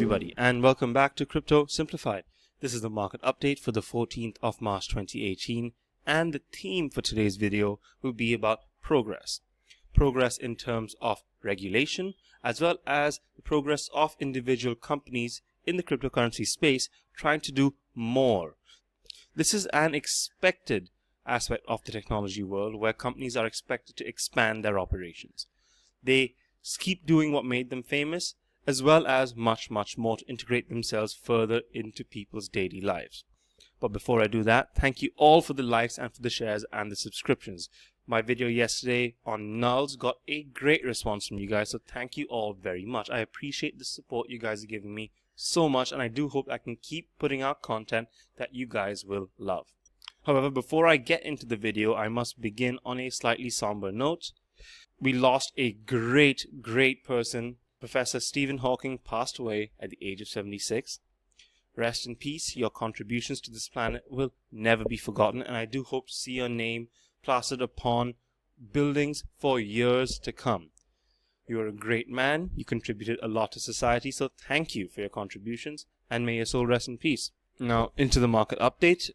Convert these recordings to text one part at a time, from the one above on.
everybody, and welcome back to Crypto Simplified. This is the market update for the 14th of March 2018, and the theme for today's video will be about progress. Progress in terms of regulation, as well as the progress of individual companies in the cryptocurrency space trying to do more. This is an expected aspect of the technology world where companies are expected to expand their operations. They keep doing what made them famous, as well as much more to integrate themselves further into people's daily lives. But before I do that, thank you all for the likes and for the shares and the subscriptions. My video yesterday on nulls got a great response from you guys, so thank you all very much. I appreciate the support you guys are giving me so much, and I do hope I can keep putting out content that you guys will love. However, before I get into the video, I must begin on a slightly somber note. We lost a great person. Professor Stephen Hawking passed away at the age of 76. Rest in peace. Your contributions to this planet will never be forgotten, and I do hope to see your name plastered upon buildings for years to come. You are a great man. You contributed a lot to society, so thank you for your contributions, and may your soul rest in peace. Now, into the market update.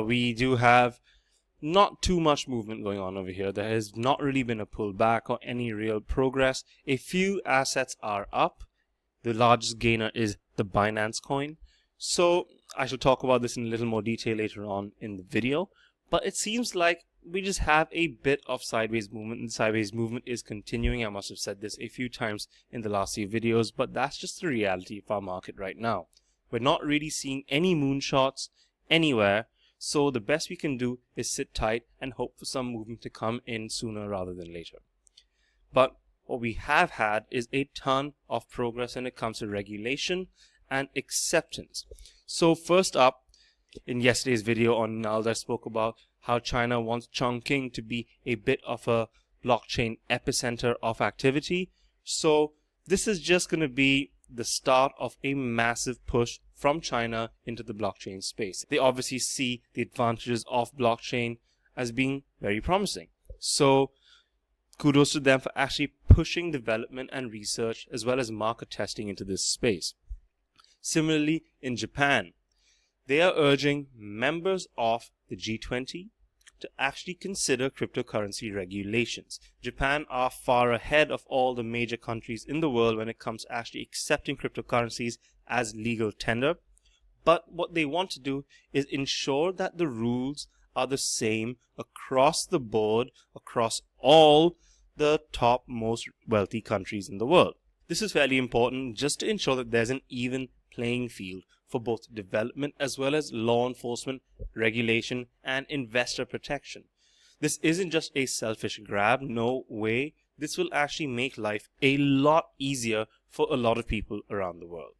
We do have not too much movement going on over here. There has not really been a pullback or any real progress. A few assets are up. The largest gainer is the Binance coin. So I shall talk about this in a little more detail later on in the video. But it seems like we just have a bit of sideways movement, and the sideways movement is continuing. I must have said this a few times in the last few videos, but that's just the reality of our market right now. We're not really seeing any moonshots anywhere, so the best we can do is sit tight and hope for some movement to come in sooner rather than later. But what we have had is a ton of progress when it comes to regulation and acceptance. So first up, in yesterday's video on nulls, I spoke about how China wants Chongqing to be a bit of a blockchain epicenter of activity. So this is just going to be the start of a massive push from China into the blockchain space. They obviously see the advantages of blockchain as being very promising. So kudos to them for actually pushing development and research as well as market testing into this space. Similarly, in Japan, they are urging members of the G20 to actually consider cryptocurrency regulations. Japan are far ahead of all the major countries in the world when it comes to actually accepting cryptocurrencies as legal tender. But what they want to do is ensure that the rules are the same across the board, across all the top most wealthy countries in the world. This is fairly important just to ensure that there's an even playing field for both development as well as law enforcement, regulation, and investor protection. This isn't just a selfish grab, no way. This will actually make life a lot easier for a lot of people around the world.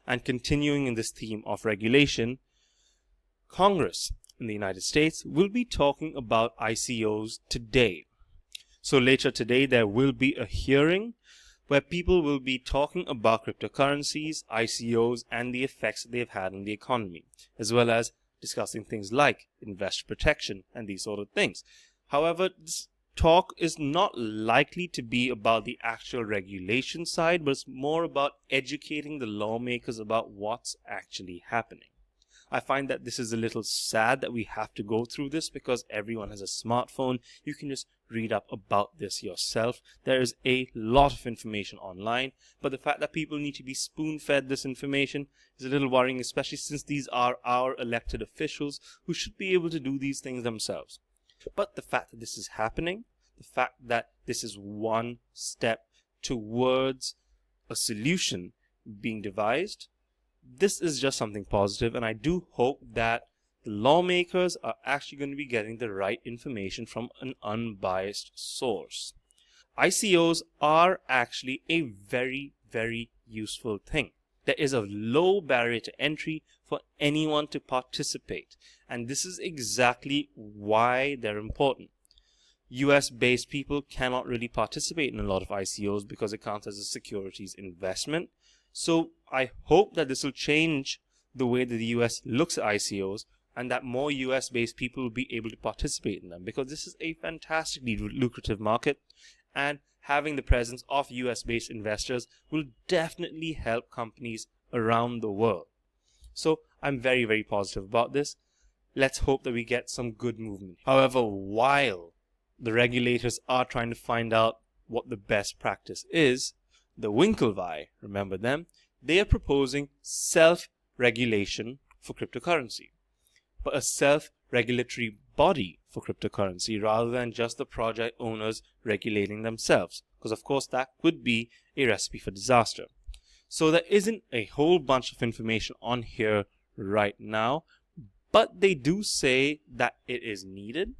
And continuing in this theme of regulation, Congress in the United States will be talking about ICOs today. So later today there will be a hearing where people will be talking about cryptocurrencies, ICOs, and the effects that they've had on the economy, as well as discussing things like investor protection and these sort of things. However, this talk is not likely to be about the actual regulation side, but it's more about educating the lawmakers about what's actually happening. I find that this is a little sad that we have to go through this because everyone has a smartphone. You can just read up about this yourself. There is a lot of information online, but the fact that people need to be spoon-fed this information is a little worrying, especially since these are our elected officials who should be able to do these things themselves. But the fact that this is happening, the fact that this is one step towards a solution being devised, this is just something positive, and I do hope that the lawmakers are actually going to be getting the right information from an unbiased source. ICOs are actually a very useful thing. There is a low barrier to entry for anyone to participate, and this is exactly why they're important. US-based people cannot really participate in a lot of ICOs because it counts as a securities investment. So I hope that this will change the way that the US looks at ICOs, and that more US-based people will be able to participate in them, because this is a fantastically lucrative market, and having the presence of US-based investors will definitely help companies around the world. So I'm very, very positive about this. Let's hope that we get some good movement. However, while the regulators are trying to find out what the best practice is, the Winklevi, remember them, they are proposing self-regulation for cryptocurrency, but a self-regulatory body for cryptocurrency rather than just the project owners regulating themselves, because of course that would be a recipe for disaster. So there isn't a whole bunch of information on here right now, but they do say that it is needed,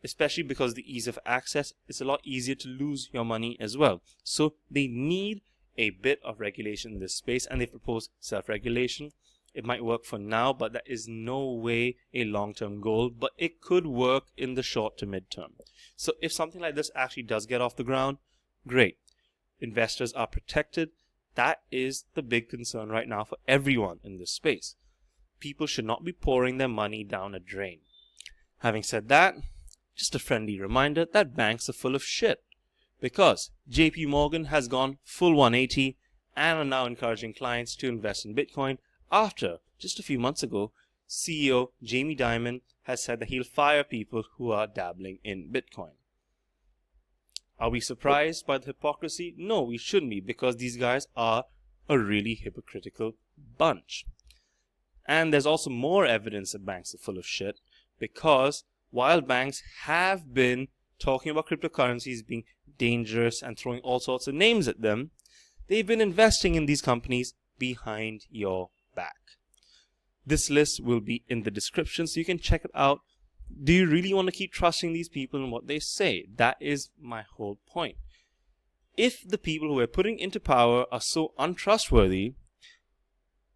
especially because the ease of access, it's a lot easier to lose your money as well. So they need a bit of regulation in this space, and they propose self-regulation. It might work for now, but that is no way a long-term goal, but it could work in the short to mid-term. So if something like this actually does get off the ground, great. Investors are protected. That is the big concern right now for everyone in this space. People should not be pouring their money down a drain. Having said that, just a friendly reminder that banks are full of shit, because JP Morgan has gone full 180 and are now encouraging clients to invest in Bitcoin after, just a few months ago, CEO Jamie Dimon has said that he'll fire people who are dabbling in Bitcoin. Are we surprised by the hypocrisy? No, we shouldn't be, because these guys are a really hypocritical bunch. And there's also more evidence that banks are full of shit, because while banks have been talking about cryptocurrencies being dangerous and throwing all sorts of names at them, they've been investing in these companies behind your back. This list will be in the description, so you can check it out. Do you really want to keep trusting these people and what they say? That is my whole point. If the people who we're putting into power are so untrustworthy,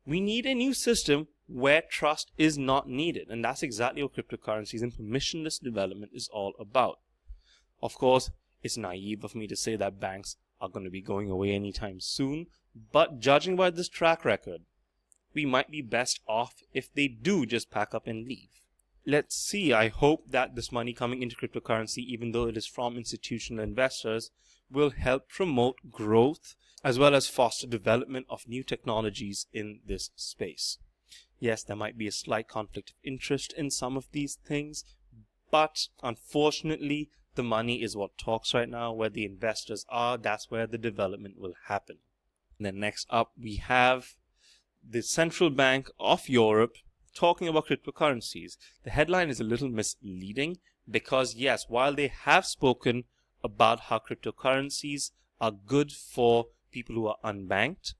we need a new system where trust is not needed. And that's exactly what cryptocurrencies and permissionless development is all about. Of course, it's naive of me to say that banks are going to be going away anytime soon, but judging by this track record, we might be best off if they do just pack up and leave. Let's see. I hope that this money coming into cryptocurrency, even though it is from institutional investors, will help promote growth as well as foster development of new technologies in this space. Yes, there might be a slight conflict of interest in some of these things, but unfortunately, the money is what talks right now. Where the investors are, that's where the development will happen. And then next up, we have the Central Bank of Europe talking about cryptocurrencies. The headline is a little misleading because, yes, while they have spoken about how cryptocurrencies are good for people who are unbanked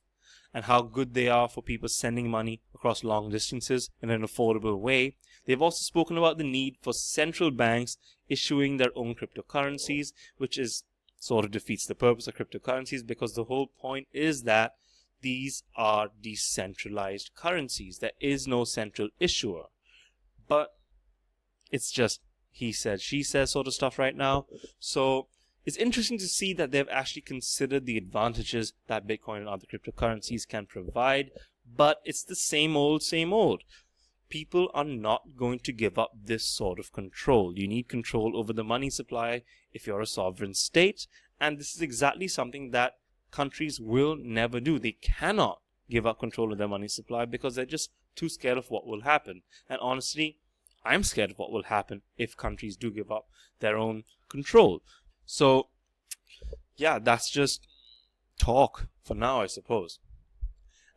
and how good they are for people sending money across long distances in an affordable way, they've also spoken about the need for central banks issuing their own cryptocurrencies, which is sort of defeats the purpose of cryptocurrencies, because the whole point is that these are decentralized currencies. There is no central issuer. But it's just he said, she said sort of stuff right now. So it's interesting to see that they've actually considered the advantages that Bitcoin and other cryptocurrencies can provide, but it's the same old, same old. People are not going to give up this sort of control. You need control over the money supply if you're a sovereign state, and this is exactly something that countries will never do. They cannot give up control of their money supply because they're just too scared of what will happen. And honestly, I'm scared of what will happen if countries do give up their own control. So, yeah, that's just talk for now, I suppose.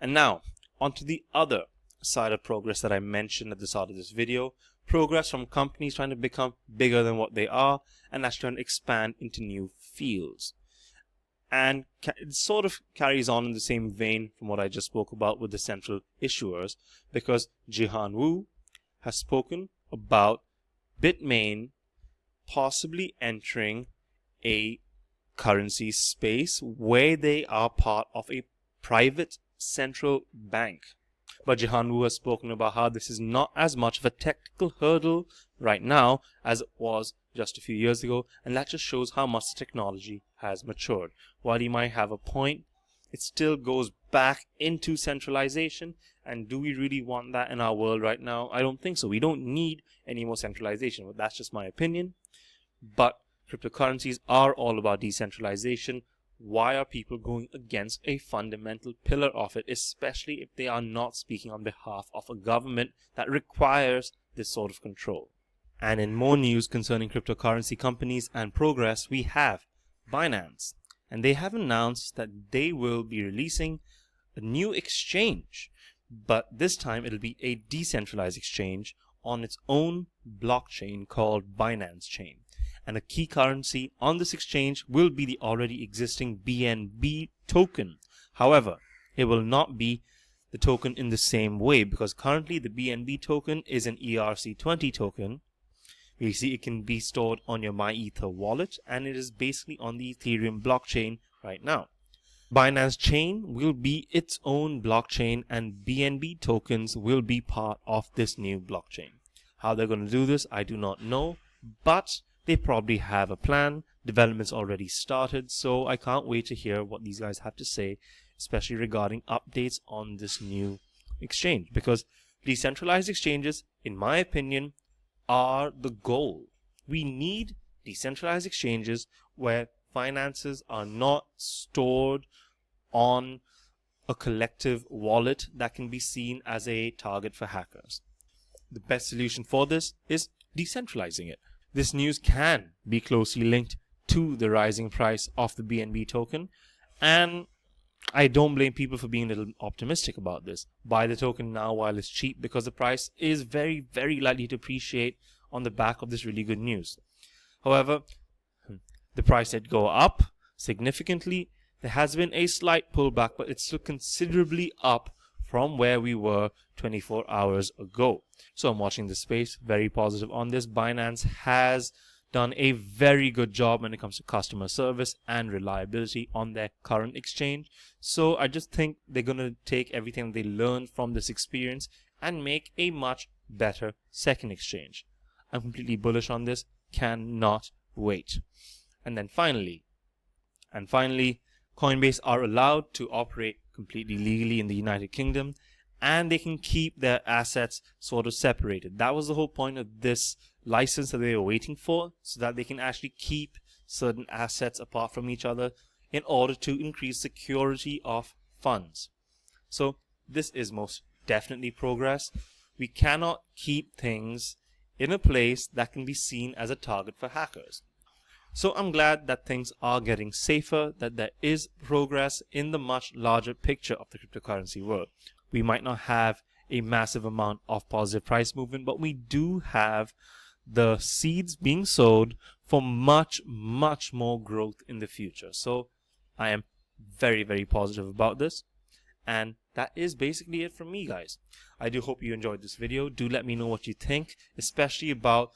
And now, onto the other side of progress that I mentioned at the start of this video. Progress from companies trying to become bigger than what they are, and that's trying to expand into new fields. And it sort of carries on in the same vein from what I just spoke about with the central issuers, because Jihan Wu has spoken about Bitmain possibly entering a currency space where they are part of a private central bank. But Jihan Wu has spoken about how this is not as much of a technical hurdle right now as it was just a few years ago, and that just shows how much the technology has matured. While he might have a point, it still goes back into centralization, and do we really want that in our world right now? I don't think so. We don't need any more centralization, but that's just my opinion. But cryptocurrencies are all about decentralization. why are people going against a fundamental pillar of it, especially if they are not speaking on behalf of a government that requires this sort of control? And in more news concerning cryptocurrency companies and progress, we have Binance. And they have announced that they will be releasing a new exchange, but this time it'll be a decentralized exchange on its own blockchain called Binance Chain. And a key currency on this exchange will be the already existing BNB token. However, it will not be the token in the same way, because currently the BNB token is an ERC20 token. You see, it can be stored on your MyEther wallet, and it is basically on the Ethereum blockchain right now. Binance Chain will be its own blockchain, and BNB tokens will be part of this new blockchain. How they're going to do this, I do not know, but they probably have a plan. Development's already started, so I can't wait to hear what these guys have to say, especially regarding updates on this new exchange, because decentralized exchanges, in my opinion, are the goal. We need decentralized exchanges where finances are not stored on a collective wallet that can be seen as a target for hackers. The best solution for this is decentralizing it. This news can be closely linked to the rising price of the BNB token, and I don't blame people for being a little optimistic about this. Buy the token now while it's cheap, because the price is very, very likely to appreciate on the back of this really good news. However, the price did go up significantly. There has been a slight pullback, but it's still considerably up from where we were 24 hours ago. So I'm watching this space, very positive on this. Binance has done a very good job when it comes to customer service and reliability on their current exchange. So I just think they're going to take everything they learned from this experience and make a much better second exchange. I'm completely bullish on this, cannot wait. And then finally, Coinbase are allowed to operate completely legally in the United Kingdom, and they can keep their assets sort of separated. That was the whole point of this license that they were waiting for, so that they can actually keep certain assets apart from each other in order to increase security of funds. So this is most definitely progress. We cannot keep things in a place that can be seen as a target for hackers. So I'm glad that things are getting safer, that there is progress in the much larger picture of the cryptocurrency world. We might not have a massive amount of positive price movement, but we do have the seeds being sowed for much, much more growth in the future. So I am very, very positive about this. And that is basically it from me, guys. I do hope you enjoyed this video. Do let me know what you think, especially about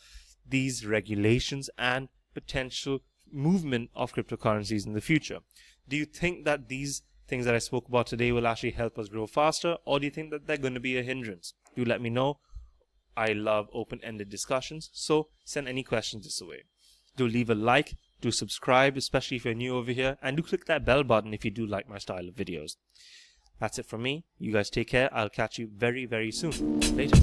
these regulations and potential movement of cryptocurrencies in the future. Do you think that these things that I spoke about today will actually help us grow faster, or do you think that they're going to be a hindrance? Do let me know. I love open-ended discussions, so send any questions this way. Do leave a like, do subscribe, especially if you're new over here, and do click that bell button if you do like my style of videos. That's it from me. You guys take care. I'll catch you very, very soon. Later.